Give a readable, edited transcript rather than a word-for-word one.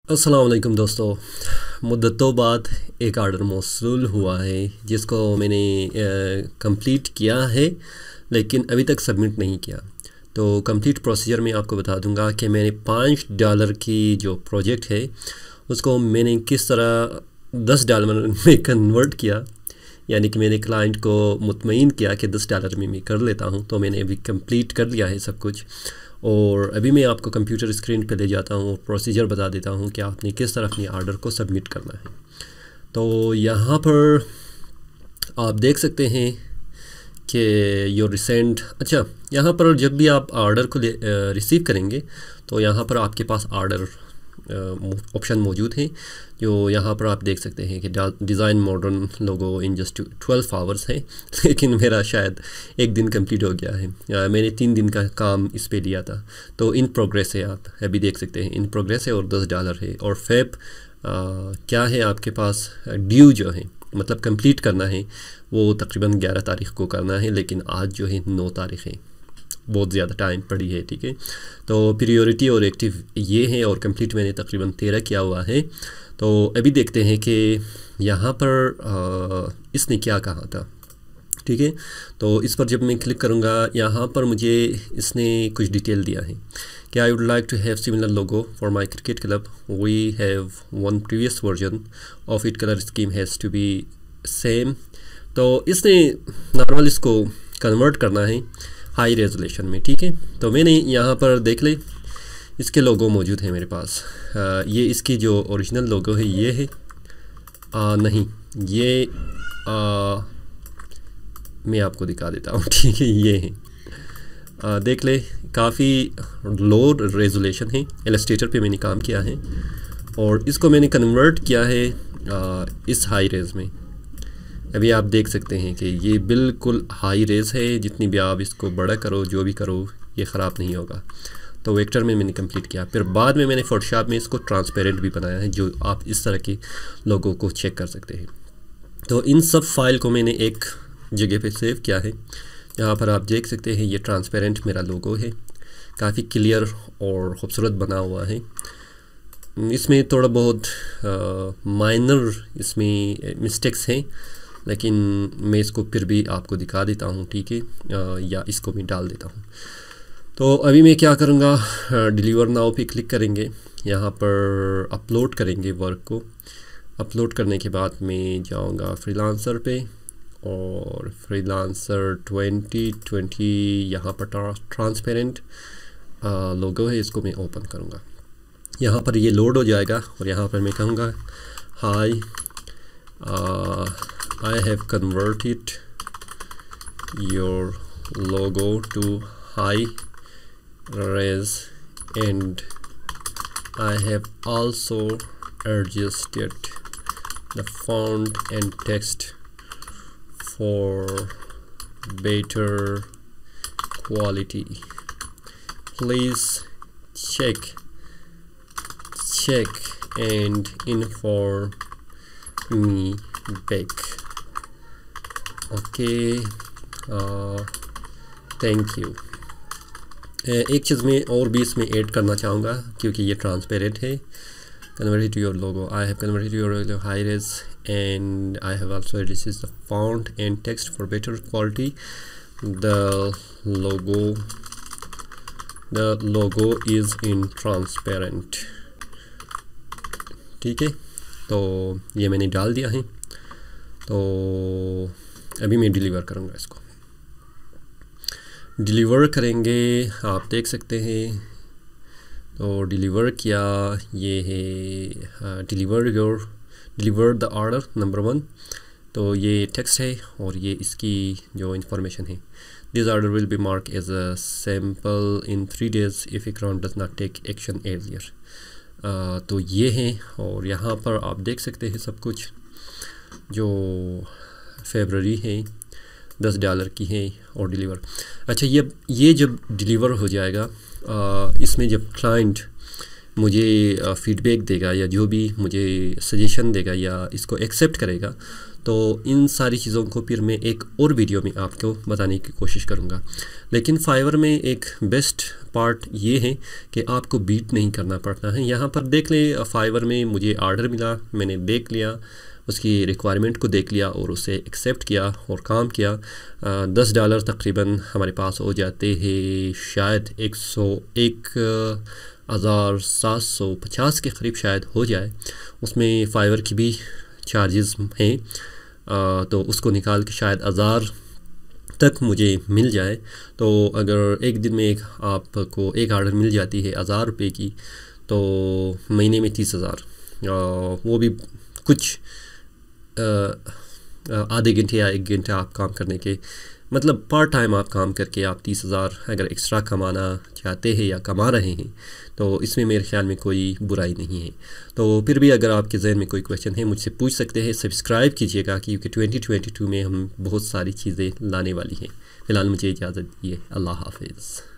अस्सलाम वालेकुम दोस्तों। मुद्दतों बाद एक आर्डर मौसूल हुआ है जिसको मैंने कंप्लीट किया है, लेकिन अभी तक सबमिट नहीं किया। तो कंप्लीट प्रोसीजर में आपको बता दूंगा कि मैंने $5 की जो प्रोजेक्ट है उसको मैंने किस तरह $10 में कन्वर्ट किया। यानी कि मैंने क्लाइंट को मुतमईन किया कि $10 में मैं कर लेता हूँ। तो मैंने अभी कंप्लीट कर लिया है सब कुछ, और अभी मैं आपको कंप्यूटर स्क्रीन पे ले जाता हूँ और प्रोसीजर बता देता हूँ कि आपने किस तरह अपनी आर्डर को सबमिट करना है। तो यहाँ पर आप देख सकते हैं कि योर रिसेंट, अच्छा, यहाँ पर जब भी आप आर्डर को रिसीव करेंगे तो यहाँ पर आपके पास आर्डर ऑप्शन मौजूद हैं, जो यहाँ पर आप देख सकते हैं कि design modern logo in just 12 hours है, लेकिन मेरा शायद एक दिन कंप्लीट हो गया है। मैंने 3 दिन का काम इस पे लिया था। तो इन प्रोग्रेस है, आप अभी देख सकते हैं इन प्रोग्रेस है और $10 है। और फेब क्या है आपके पास, ड्यू जो है मतलब कंप्लीट करना है वो तकरीबन 11 तारीख़ को करना है, लेकिन आज जो है 9 तारीख़ है, बहुत ज़्यादा टाइम पड़ी है। ठीक है, तो प्रायोरिटी और एक्टिव ये है, और कंप्लीट मैंने तकरीबन 13 किया हुआ है। तो अभी देखते हैं कि यहाँ पर इसने क्या कहा था। ठीक है, तो इस पर जब मैं क्लिक करूँगा यहाँ पर मुझे इसने कुछ डिटेल दिया है कि I would like to have similar logo for my cricket club, we have one previous version of it, colour scheme has to be same. तो इसने नॉर्मल इसको कन्वर्ट करना है हाई रेजोल्यूशन में। ठीक है, तो मैंने यहाँ पर देख ले इसके लोगो मौजूद है मेरे पास। ये इसकी जो ओरिजिनल लोगो है ये है, नहीं ये मैं आपको दिखा देता हूँ। ठीक है, ये है, देख ले काफ़ी लो रेजोल्यूशन है। इलस्ट्रेटर पे मैंने काम किया है और इसको मैंने कन्वर्ट किया है इस हाई रेज में। अभी आप देख सकते हैं कि ये बिल्कुल हाई रेज है, जितनी भी आप इसको बड़ा करो जो भी करो ये ख़राब नहीं होगा। तो वेक्टर में मैंने कंप्लीट किया, फिर बाद में मैंने फोटोशॉप में इसको ट्रांसपेरेंट भी बनाया है, जो आप इस तरह के लोगों को चेक कर सकते हैं। तो इन सब फाइल को मैंने एक जगह पे सेव किया है। यहाँ पर आप देख सकते हैं ये ट्रांसपेरेंट मेरा लोगो है, काफ़ी क्लियर और ख़ूबसूरत बना हुआ है। इसमें थोड़ा बहुत माइनर इसमें मिस्टेक्स हैं, लेकिन मैं इसको फिर भी आपको दिखा देता हूँ। ठीक है, या इसको मैं डाल देता हूँ। तो अभी मैं क्या करूँगा, डिलीवर नाउ पे क्लिक करेंगे, यहाँ पर अपलोड करेंगे वर्क को। अपलोड करने के बाद मैं जाऊँगा फ्रीलांसर पे, और फ्रीलांसर 2020 यहाँ पर ट्रांसपेरेंट लोगो है, इसको मैं ओपन करूँगा। यहाँ पर ये लोड हो जाएगा और यहाँ पर मैं कहूँगा high, I have converted your logo to high res and I have also adjusted the font and text for better quality. Please check and inform me back. Okay, thank you. एक चीज़ मैं और भी इसमें ऐड करना चाहूँगा, क्योंकि ये transparent है। Converted to your logo, I have converted your high res and I have also edited the font and text for better quality. The logo is in transparent. ठीक है, तो ये मैंने डाल दिया है। तो अभी मैं डिलीवर करूँगा, इसको डिलीवर करेंगे, आप देख सकते हैं। तो डिलीवर किया, ये है डिलीवर द ऑर्डर नंबर 1। तो ये टेक्स्ट है और ये इसकी जो इंफॉर्मेशन है, this order will be mark as a sample in 3 days if account does not take action earlier. तो ये है, और यहाँ पर आप देख सकते हैं सब कुछ जो फरवरी है $10 की है और डिलीवर। अच्छा, ये जब डिलीवर हो जाएगा, इसमें जब क्लाइंट मुझे फ़ीडबैक देगा या जो भी मुझे सजेशन देगा या इसको एक्सेप्ट करेगा, तो इन सारी चीज़ों को फिर मैं एक और वीडियो में आपको बताने की कोशिश करूँगा। लेकिन फाइवर में एक बेस्ट पार्ट ये है कि आपको बीट नहीं करना पड़ता है। यहाँ पर देख ले, फाइवर में मुझे आर्डर मिला, मैंने देख लिया, उसकी रिक्वायरमेंट को देख लिया और उसे एक्सेप्ट किया और काम किया। $10 तकरीबन हमारे पास हो जाते हैं, शायद 101,750 के करीब शायद हो जाए। उसमें फाइवर की भी चार्जेस हैं, तो उसको निकाल के शायद 1000 तक मुझे मिल जाए। तो अगर एक दिन में आपको एक आर्डर मिल जाती है 1000 रुपये की, तो महीने में 30,000, वो भी कुछ आधे घंटे या 1 घंटा आप काम करने के, मतलब पार्ट टाइम आप काम करके आप 30,000 अगर एक्स्ट्रा कमाना चाहते हैं या कमा रहे हैं, तो इसमें मेरे ख़्याल में कोई बुराई नहीं है। तो फिर भी अगर आपके जहन में कोई क्वेश्चन है मुझसे पूछ सकते हैं। सब्सक्राइब कीजिएगा क्योंकि 2022 में हम बहुत सारी चीज़ें लाने वाली हैं। फ़िलहाल मुझे इजाज़त दीजिए। अल्लाह हाफ़िज़।